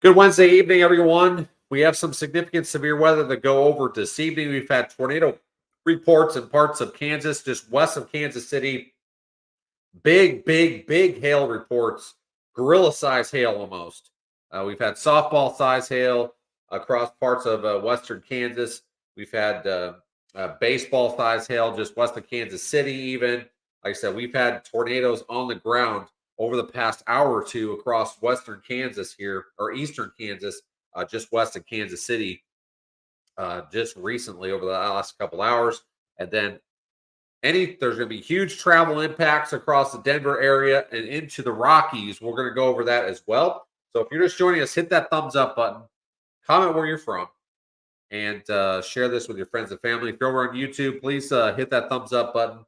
Good Wednesday evening, everyone. We have some significant severe weather to go over this evening. We've had tornado reports in parts of Kansas, just west of Kansas City. Big hail reports, gorilla size hail almost. We've had softball size hail across parts of western Kansas. We've had baseball size hail just west of Kansas City, even. Like I said, we've had tornadoes on the ground over the past hour or two across western Kansas here, or eastern Kansas, just west of Kansas City, just recently over the last couple hours. And then there's going to be huge travel impacts across the Denver area and into the Rockies. We're going to go over that as well. So if you're just joining us, hit that thumbs up button, comment where you're from, and share this with your friends and family. If you're over on YouTube, please hit that thumbs up button.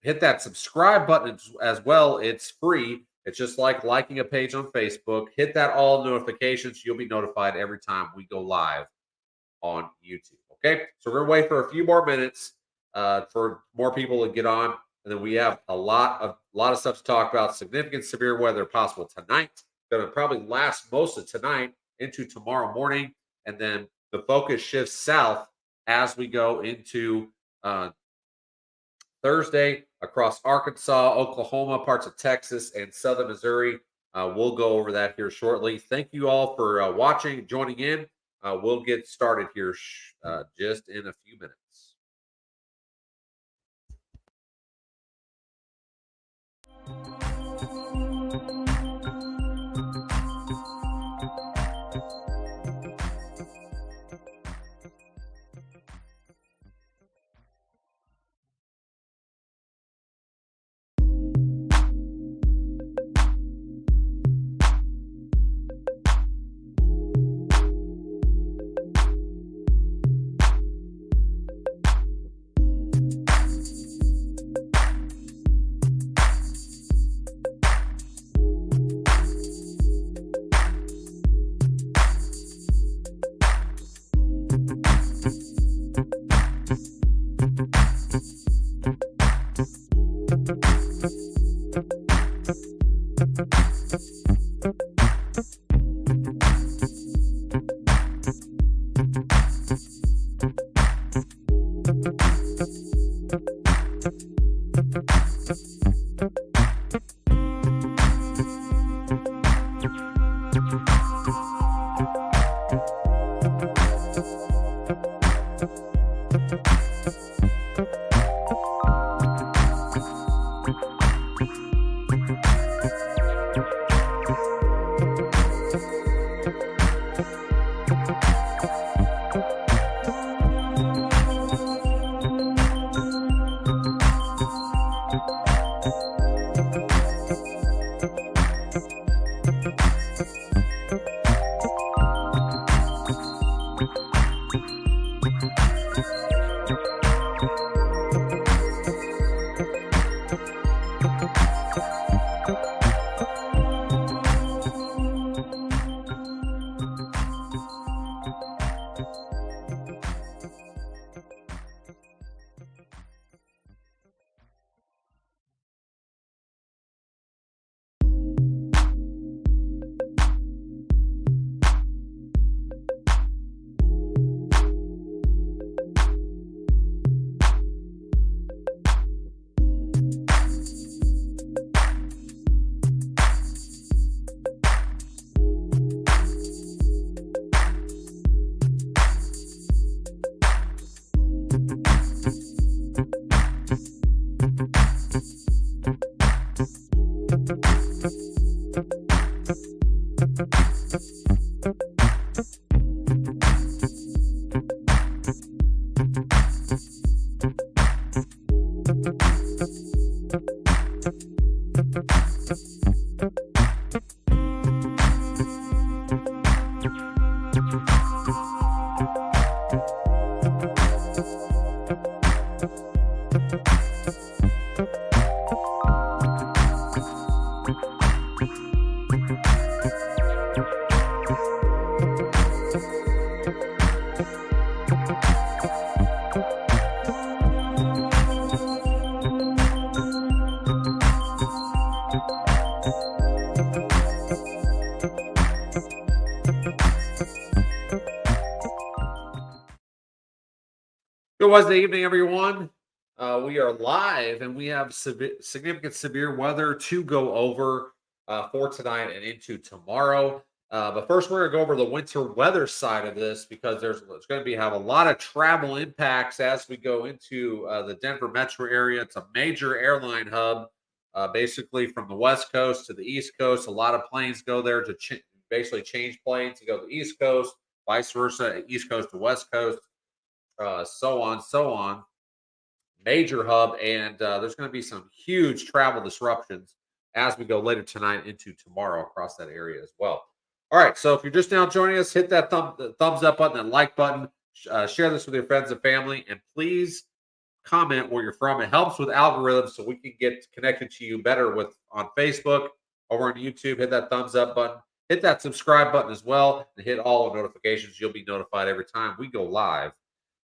Hit that subscribe button as well. It's free. It's just like liking a page on Facebook. Hit that all notifications. You'll be notified every time we go live on YouTube. Okay, so we're going to wait for a few more minutes for more people to get on, and then we have a lot of stuff to talk about. Significant severe weather possible tonight. Going to probably last most of tonight into tomorrow morning, and then the focus shifts south as we go into Thursday across Arkansas, Oklahoma, parts of Texas, and southern Missouri. We'll go over that here shortly. Thank you all for watching, joining in. We'll get started here just in a few minutes. Good Wednesday evening, everyone. We are live and we have significant severe weather to go over for tonight and into tomorrow. But first, we're going to go over the winter weather side of this because there's going to be have a lot of travel impacts as we go into the Denver metro area. It's a major airline hub, basically from the West Coast to the East Coast. A lot of planes go there to basically change planes to go to the East Coast, vice versa, East Coast to West Coast, so on, so on. Major hub, and there's going to be some huge travel disruptions as we go later tonight into tomorrow across that area as well. All right, so if you're just now joining us, hit that thumbs up button, that like button, share this with your friends and family, and please comment where you're from. It helps with algorithms so we can get connected to you better with on Facebook, over on YouTube. Hit that thumbs up button, hit that subscribe button as well, and hit all the notifications. You'll be notified every time we go live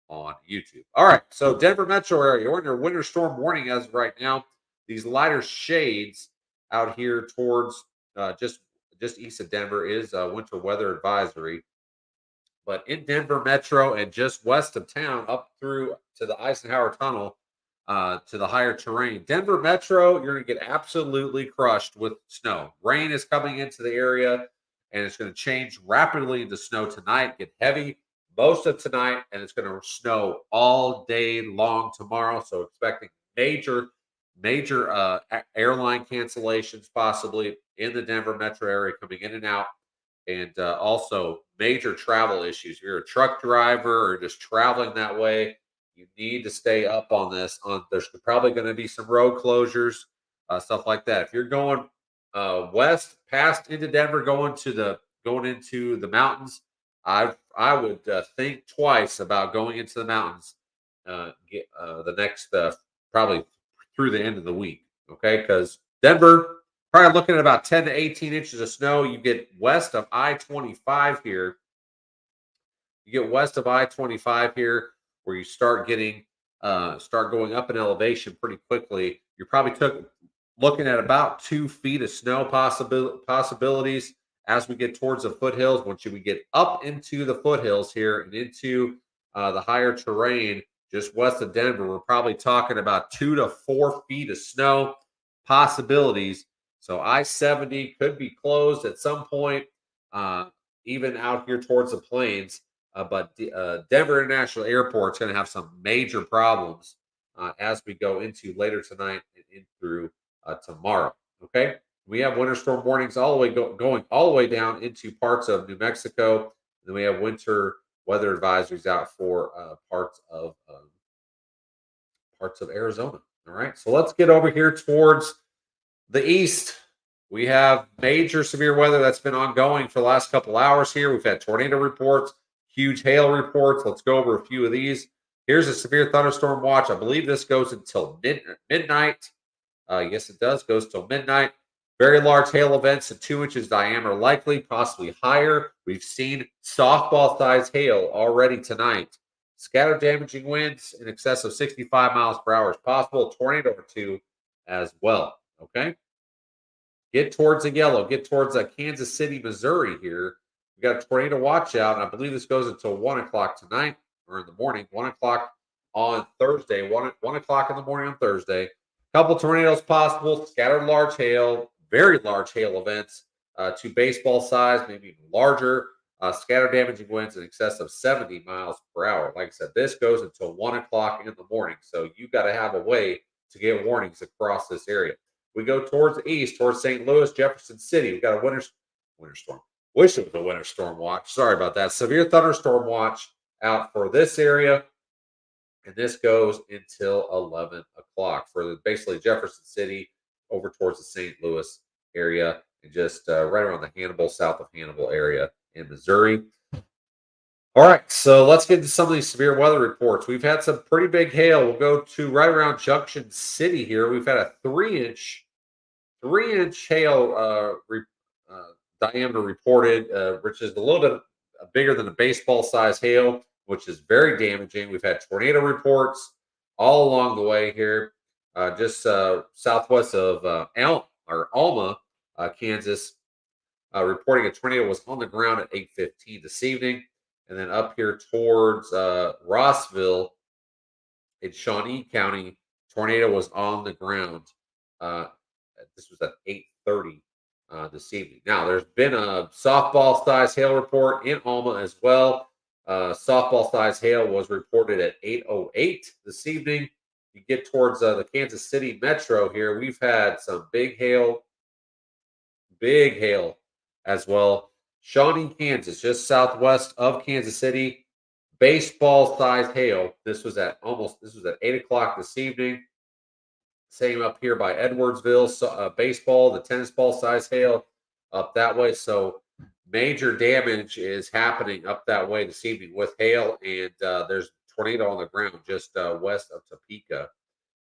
on YouTube. All right, so Denver metro area, we're under winter storm warning as of right now. These lighter shades out here towards just east of Denver is winter weather advisory. But in Denver metro and just west of town, up through to the Eisenhower Tunnel, to the higher terrain, Denver metro, you're going to get absolutely crushed with snow. Rain is coming into the area, and it's going to change rapidly into snow tonight. Get heavy most of tonight, and it's going to snow all day long tomorrow. So expecting major airline cancellations possibly in the Denver metro area coming in and out, and also major travel issues. If you're a truck driver or just traveling that way, you need to stay up on this. There's probably going to be some road closures, stuff like that. If you're going west past into Denver, going into the mountains, I would think twice about going into the mountains. The next probably through the end of the week, okay? Because Denver probably looking at about 10 to 18 inches of snow. You get west of I-25 here. You get west of I-25 here, where you start getting start going up in elevation pretty quickly. You're probably looking at about 2 feet of snow possibilities as we get towards the foothills. Once we get up into the foothills here and into the higher terrain just west of Denver, we're probably talking about 2 to 4 feet of snow possibilities. So I-70 could be closed at some point, even out here towards the plains. But Denver International Airport is going to have some major problems as we go into later tonight and in through tomorrow. Okay, we have winter storm warnings all the way going all the way down into parts of New Mexico. Then we have winter weather advisories out for parts of Arizona. All right, so let's get over here towards the east. We have major severe weather that's been ongoing for the last couple hours here. We've had tornado reports, huge hail reports. Let's go over a few of these. Here's a severe thunderstorm watch. I believe this goes until midnight. Yes, it does. Goes till midnight. Very large hail events at 2 inches diameter likely, possibly higher. We've seen softball size hail already tonight. Scattered damaging winds in excess of 65 miles per hour is possible. A tornado or two as well. Okay. Get towards the yellow. Get towards Kansas City, Missouri here. We got a tornado watch out, and I believe this goes until 1 o'clock tonight or in the morning. 1 o'clock on Thursday. 1 o'clock in the morning on Thursday. Couple tornadoes possible. Scattered large hail. Very large hail events to baseball size, maybe even larger. Scattered damaging winds in excess of 70 miles per hour. Like I said, this goes until 1 o'clock in the morning. So you got to have a way to get warnings across this area. We go towards the east, towards St. Louis, Jefferson City. We got a winter storm. Wish it was a winter storm watch. Sorry about that. Severe thunderstorm watch out for this area. And this goes until 11 o'clock for basically Jefferson City over towards the St. Louis area and just right around the Hannibal, south of Hannibal area in Missouri. All right, so let's get into some of these severe weather reports. We've had some pretty big hail. We'll go to right around Junction City here. We've had a 3-inch hail diameter reported, which is a little bit bigger than a baseball size hail, which is very damaging. We've had tornado reports all along the way here, just southwest of Alma, Kansas, reporting a tornado was on the ground at 8:15 this evening. And then up here towards Rossville, in Shawnee County, tornado was on the ground. Uh, this was at 8:30 this evening. Now, there's been a softball size hail report in Alma as well. Softball size hail was reported at 8:08 this evening. You get towards the Kansas City metro here, we've had some big hail as well. Shawnee, Kansas, just southwest of Kansas City, baseball sized hail. This was at 8 o'clock this evening. Same up here by Edwardsville, so, baseball, the tennis ball size hail up that way. So major damage is happening up that way this evening with hail, and there's tornado on the ground just west of Topeka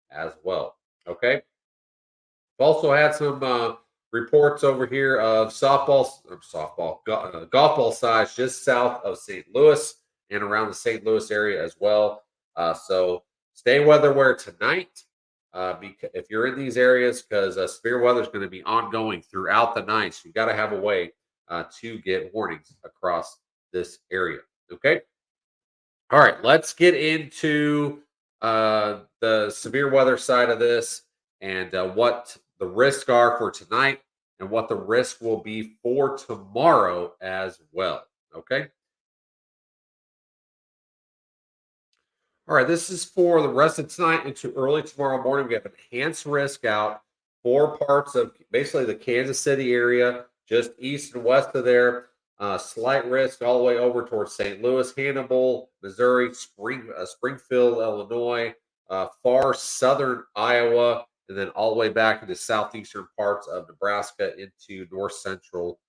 as well. Okay. We've also had some reports over here of golf ball size just south of St. Louis and around the St. Louis area as well. So stay weather aware tonight because if you're in these areas, because severe weather is going to be ongoing throughout the night. So you got to have a way to get warnings across this area. Okay. All right, let's get into the severe weather side of this and what the risks are for tonight and what the risk will be for tomorrow as well. Okay. All right, this is for the rest of tonight into early tomorrow morning. We have enhanced risk out for parts of basically the Kansas City area, just east and west of there. Slight risk all the way over towards St. Louis, Hannibal, Missouri, Springfield, Illinois, far southern Iowa, and then all the way back into southeastern parts of Nebraska into north central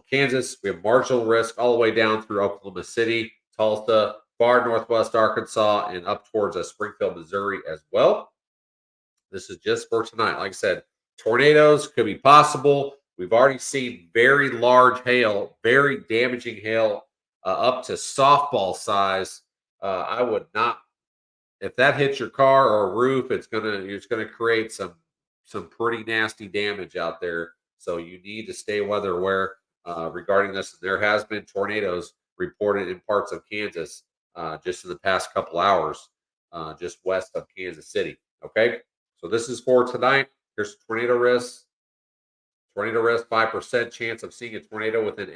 Kansas. We have marginal risk all the way down through Oklahoma City, Tulsa, far northwest Arkansas, and up towards Springfield, Missouri as well. This is just for tonight. Like I said, tornadoes could be possible. We've already seen very large hail, very damaging hail, up to softball size. I would not, if that hits your car or roof, it's gonna create some pretty nasty damage out there. So you need to stay weather aware regarding this. There has been tornadoes reported in parts of Kansas just in the past couple hours, just west of Kansas City. Okay, so this is for tonight. Here's tornado risk. Tornado risk 5% chance of seeing a tornado within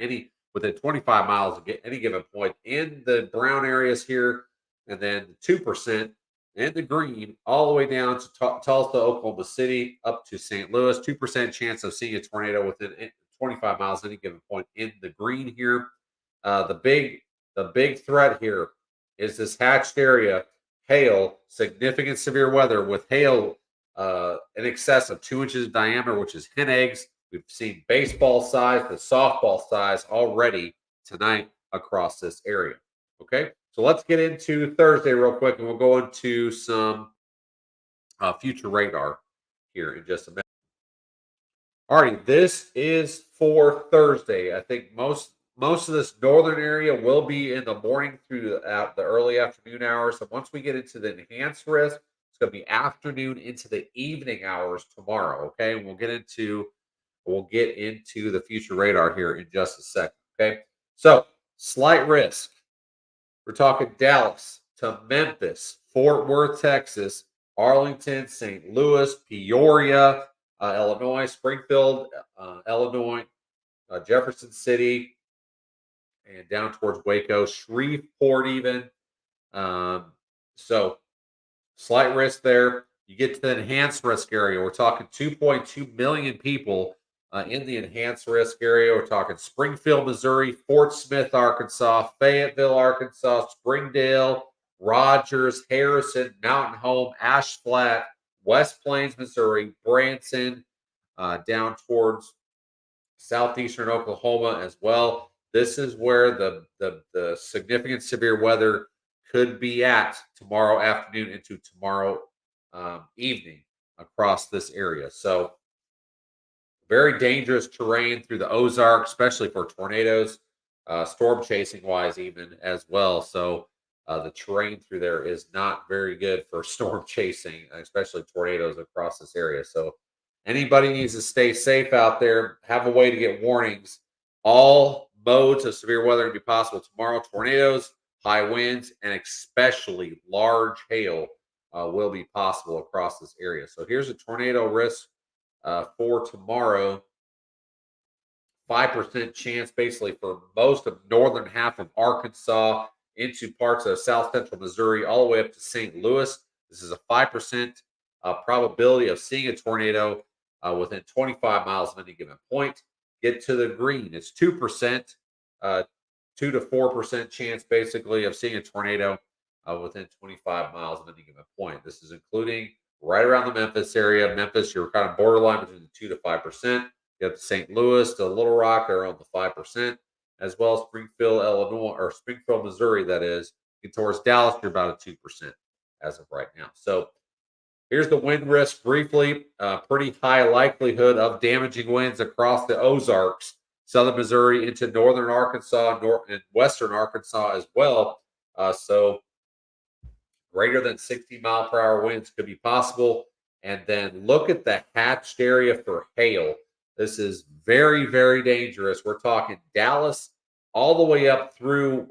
25 miles of any given point in the brown areas here, and then 2% in the green all the way down to Tulsa, Oklahoma City, up to St. Louis. 2% chance of seeing a tornado within 25 miles any given point in the green here. The big threat here is this hatched area, hail, significant severe weather with hail in excess of 2 inches in diameter, which is hen eggs. We've seen baseball size to softball size already tonight across this area. Okay, so let's get into Thursday real quick, and we'll go into some future radar here in just a minute. All right, this is for Thursday. I think most of this northern area will be in the morning through the early afternoon hours. So once we get into the enhanced risk, it's going to be afternoon into the evening hours tomorrow. Okay, and we'll get into the future radar here in just a second. Okay, so slight risk. We're talking Dallas to Memphis, Fort Worth, Texas, Arlington, St. Louis, Peoria, Illinois, Springfield, Illinois, Jefferson City, and down towards Waco, Shreveport, even. So slight risk there. You get to the enhanced risk area. We're talking 2.2 million people in the enhanced risk area. We're talking Springfield, Missouri, Fort Smith, Arkansas, Fayetteville, Arkansas, Springdale, Rogers, Harrison, Mountain Home, Ash Flat, West Plains, Missouri, Branson, down towards southeastern Oklahoma as well. This is where the significant severe weather could be at tomorrow afternoon into tomorrow evening across this area. So very dangerous terrain through the Ozarks, especially for tornadoes, storm chasing wise, even as well. So the terrain through there is not very good for storm chasing, especially tornadoes across this area. So anybody needs to stay safe out there, have a way to get warnings. All modes of severe weather to be possible tomorrow. Tornadoes, high winds, and especially large hail will be possible across this area. So here's a tornado risk for tomorrow. 5% chance basically for most of northern half of Arkansas into parts of south central Missouri, all the way up to St. Louis. This is a 5% probability of seeing a tornado within 25 miles of any given point. Get to the green, it's 2%, 2 to 4% chance basically of seeing a tornado within 25 miles of any given point. This is including right around the Memphis area. Memphis, you're kind of borderline between the 2 to 5%. You have St. Louis to Little Rock, they're around the 5%, as well as Springfield, Illinois, or Springfield, Missouri, that is. Get towards Dallas, you're about a 2% as of right now. So here's the wind risk briefly. Pretty high likelihood of damaging winds across the Ozarks, southern Missouri into northern Arkansas, and western Arkansas as well. So greater than 60-mile-per-hour winds could be possible. And then look at the hatched area for hail. This is very, very dangerous. We're talking Dallas all the way up through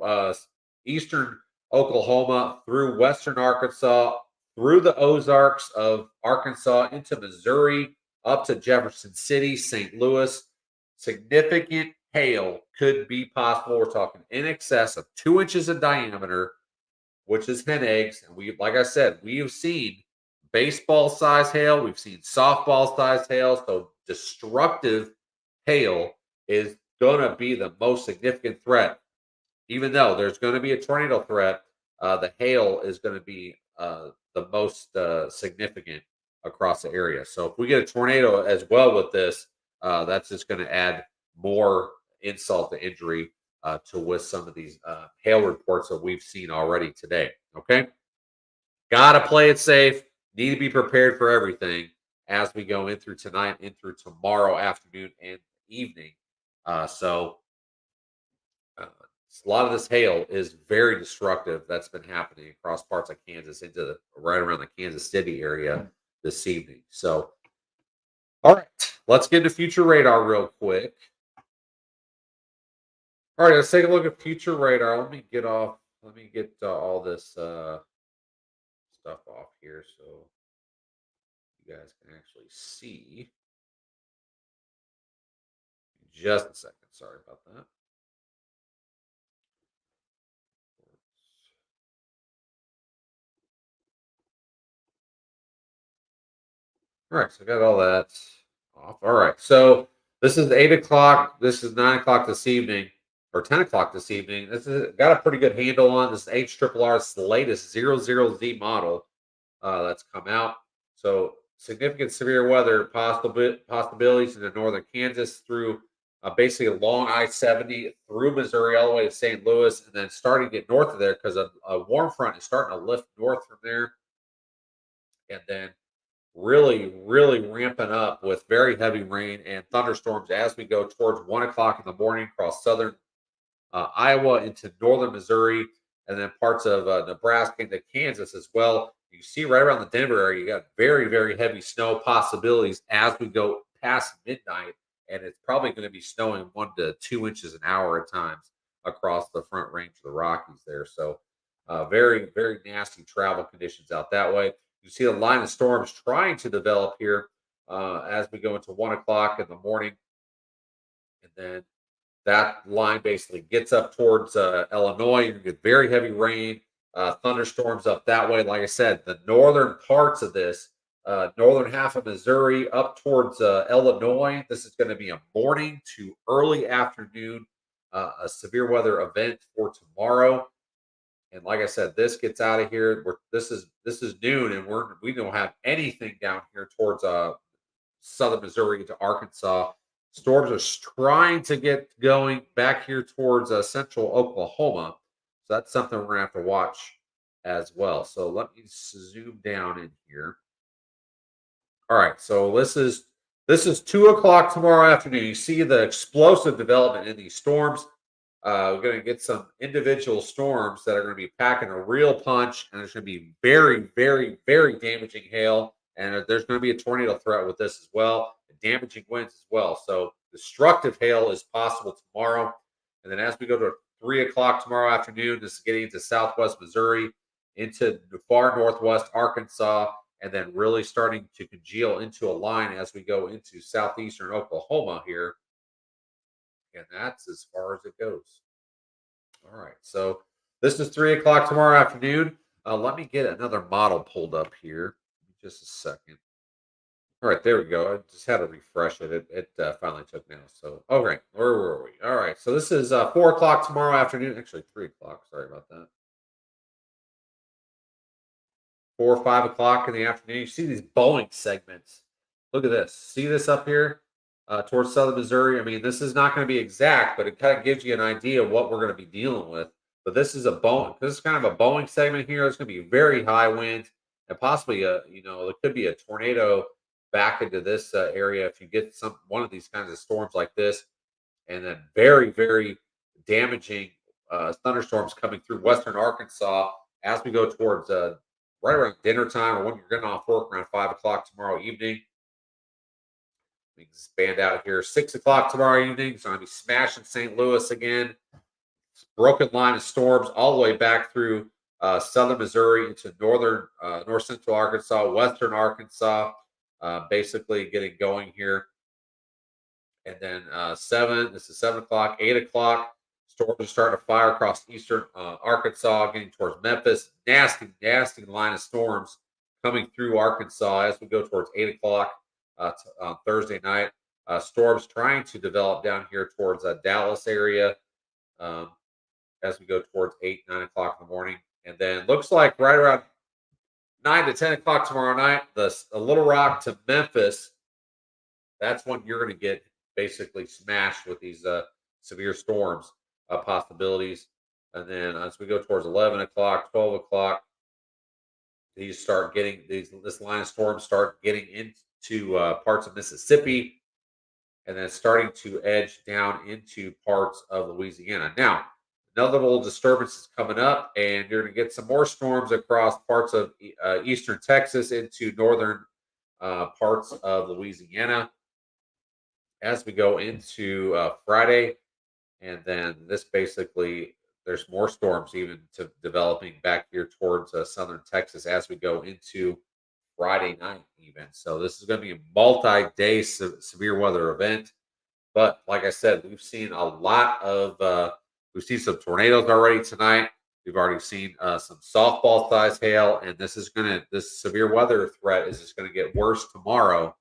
eastern Oklahoma, through western Arkansas, through the Ozarks of Arkansas into Missouri, up to Jefferson City, St. Louis. Significant hail could be possible. We're talking in excess of 2 inches in diameter, which is hen eggs. And we, like I said, we have seen baseball size hail, we've seen softball size hail. So destructive hail is going to be the most significant threat. Even though there's going to be a tornado threat, the hail is going to be the most significant across the area. So if we get a tornado as well with this, that's just going to add more insult to injury to with some of these hail reports that we've seen already today. Okay, gotta play it safe. Need to be prepared for everything as we go in through tonight, in through tomorrow afternoon and evening. So a lot of this hail is very destructive. That's been happening across parts of Kansas into right around the Kansas City area this evening. So, all right, let's get into future radar real quick. All right, let's take a look at future radar. Let me get all this stuff off here so you guys can actually see. Just a second. Sorry about that. All right, so I got all that off. All right, so this is 8 o'clock. This is 9 o'clock this evening, or 10 o'clock this evening. This is got a pretty good handle on this HRRR. It's the latest 00Z model that's come out. So significant severe weather possibilities in the northern Kansas through basically along I-70 through Missouri all the way to St. Louis, and then starting to get north of there because a warm front is starting to lift north from there, and then really, really ramping up with very heavy rain and thunderstorms as we go towards 1 o'clock in the morning across southern Iowa into northern Missouri, and then parts of Nebraska into Kansas as well. You see right around the Denver area, you got very, very heavy snow possibilities as we go past midnight, and it's probably going to be snowing 1 to 2 inches an hour at times across the front range of the Rockies there. So very, very nasty travel conditions out that way. You see the line of storms trying to develop here as we go into 1 o'clock in the morning, and then that line basically gets up towards Illinois. You get very heavy rain, thunderstorms up that way. Like I said, the northern parts of this, northern half of Missouri up towards Illinois, this is going to be a morning to early afternoon, a severe weather event for tomorrow. And like I said, this gets out of here. This is noon, and we don't have anything down here towards southern Missouri to Arkansas. Storms are trying to get going back here towards central Oklahoma. So that's something we're gonna have to watch as well. So let me zoom down in here. All right, so this is 2 o'clock tomorrow afternoon. You see the explosive development in these storms. We're going to get some individual storms that are going to be packing a real punch, and there's going to be very, very, very damaging hail. And there's going to be a tornado threat with this as well, and damaging winds as well. So destructive hail is possible tomorrow. And then as we go to 3 o'clock tomorrow afternoon. This is getting into southwest Missouri, into the far northwest Arkansas, and then really starting to congeal into a line as we go into southeastern Oklahoma here. And that's as far as it goes. All right. So this is 3 o'clock tomorrow afternoon. Let me get another model pulled up here. Just a second. All right, there we go. I just had to refresh it. It finally took now. So, okay, where were we? All right, so this is 4 o'clock tomorrow afternoon. Actually, 3 o'clock. Sorry about that. 4 or 5 o'clock in the afternoon. You see these Boeing segments. Look at this. See this up here towards southern Missouri? I mean, this is not going to be exact, but it kind of gives you an idea of what we're going to be dealing with. But this is a Boeing. This is kind of a Boeing segment here. It's going to be very high winds and possibly there could be a tornado back into this area if you get one of these kinds of storms like this, and then very very damaging thunderstorms coming through western Arkansas as we go towards right around dinner time or when you're getting off work around 5 o'clock tomorrow evening. We can expand out here 6 o'clock tomorrow evening. So I'm gonna be smashing St. Louis again. Broken line of storms all the way back through southern Missouri into north central Arkansas, western Arkansas, basically getting going here. And then this is 7 o'clock, 8 o'clock. Storms are starting to fire across eastern Arkansas, getting towards Memphis. Nasty, nasty line of storms coming through Arkansas as we go towards 8 o'clock on Thursday night. Storms trying to develop down here towards Dallas area um, as we go towards 8, 9 o'clock in the morning. And then looks like right around 9 to 10 o'clock tomorrow night, the Little Rock to Memphis. That's when you're going to get basically smashed with these severe storms possibilities. And then as we go towards 11 o'clock, 12 o'clock, these start getting this line of storms start getting into parts of Mississippi, and then starting to edge down into parts of Louisiana. Now, another little disturbance is coming up, and you're going to get some more storms across parts of eastern Texas into northern parts of Louisiana as we go into Friday. And then this basically, there's more storms even to developing back here towards southern Texas as we go into Friday night, even. So this is going to be a multi-day severe weather event. But like I said, we've seen a lot of we've seen some tornadoes already tonight. We've already seen some softball size hail, and this severe weather threat is just gonna get worse tomorrow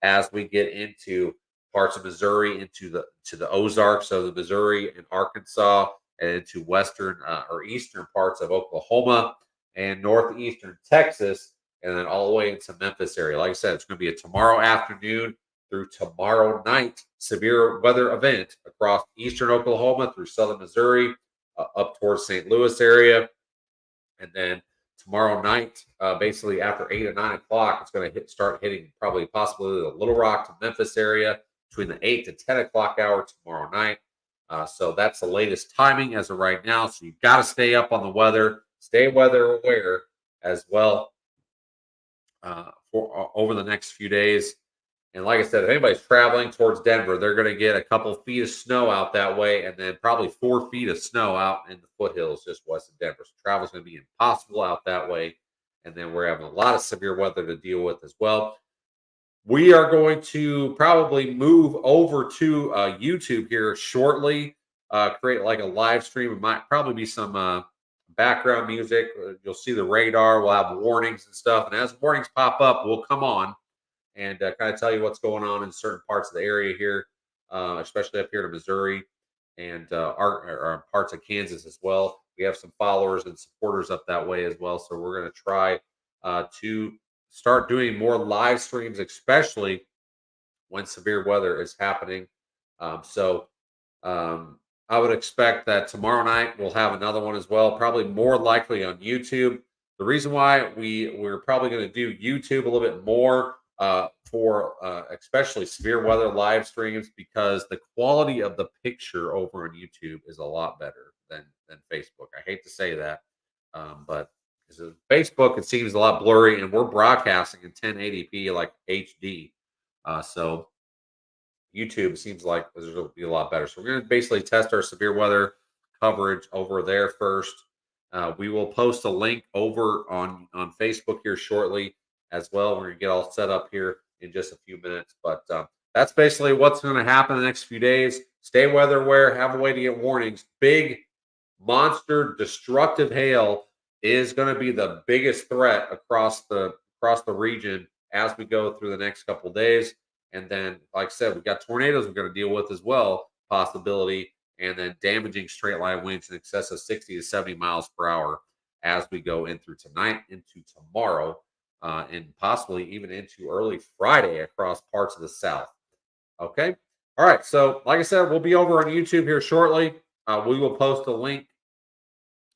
as we get into parts of Missouri, into the Ozarks, so the Missouri and Arkansas, and into western or eastern parts of Oklahoma and northeastern Texas, and then all the way into Memphis area. Like I said, it's going to be a tomorrow afternoon through tomorrow night severe weather event across eastern Oklahoma through southern Missouri, up towards St. Louis area, and then tomorrow night, basically after 8 or 9 o'clock, it's going to start hitting probably possibly the Little Rock to Memphis area between the 8 to 10 o'clock hour tomorrow night. So that's the latest timing as of right now. So you've got to stay up on the weather, stay weather aware as well for over the next few days. And like I said, if anybody's traveling towards Denver, they're going to get a couple feet of snow out that way, and then probably 4 feet of snow out in the foothills just west of Denver. So travel is going to be impossible out that way. And then we're having a lot of severe weather to deal with as well. We are going to probably move over to YouTube here shortly, create like a live stream. It might probably be some background music. You'll see the radar. We'll have warnings and stuff. And as warnings pop up, we'll come on and kind of tell you what's going on in certain parts of the area here, especially up here to Missouri and our parts of Kansas as well. We have some followers and supporters up that way as well. So we're going to try to start doing more live streams, especially when severe weather is happening. So I would expect that tomorrow night we'll have another one as well, probably more likely on YouTube. The reason why we're probably going to do YouTube a little bit more for especially severe weather live streams, because the quality of the picture over on YouTube is a lot better than Facebook. I hate to say that, but because Facebook, it seems a lot blurry, and we're broadcasting in 1080p like HD. So YouTube seems like this will be a lot better. So we're going to basically test our severe weather coverage over there first. We will post a link over on Facebook here shortly as well. We're gonna get all set up here in just a few minutes, but that's basically what's going to happen the next few days. Stay weather aware. Have a way to get warnings. Big monster destructive hail is going to be the biggest threat across the region as we go through the next couple of days. And then, like I said, we've got tornadoes we're going to deal with as well, possibility, and then damaging straight line winds in excess of 60 to 70 miles per hour as we go in through tonight, into tomorrow, and possibly even into early Friday across parts of the South. Okay. All right. So, like I said, we'll be over on YouTube here shortly. We will post a link.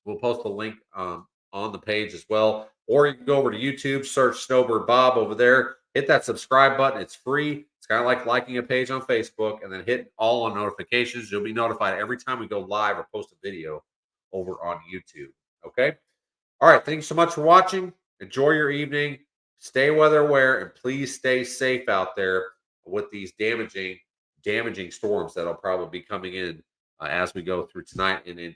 We'll post a link on the page as well. Or you can go over to YouTube, search Snowbird Bob over there. Hit that subscribe button. It's free. It's kind of like liking a page on Facebook, and then hit all on notifications. You'll be notified every time we go live or post a video over on YouTube. Okay. All right. Thanks so much for watching. Enjoy your evening. Stay weather aware, and please stay safe out there with these damaging storms that'll probably be coming in as we go through tonight and in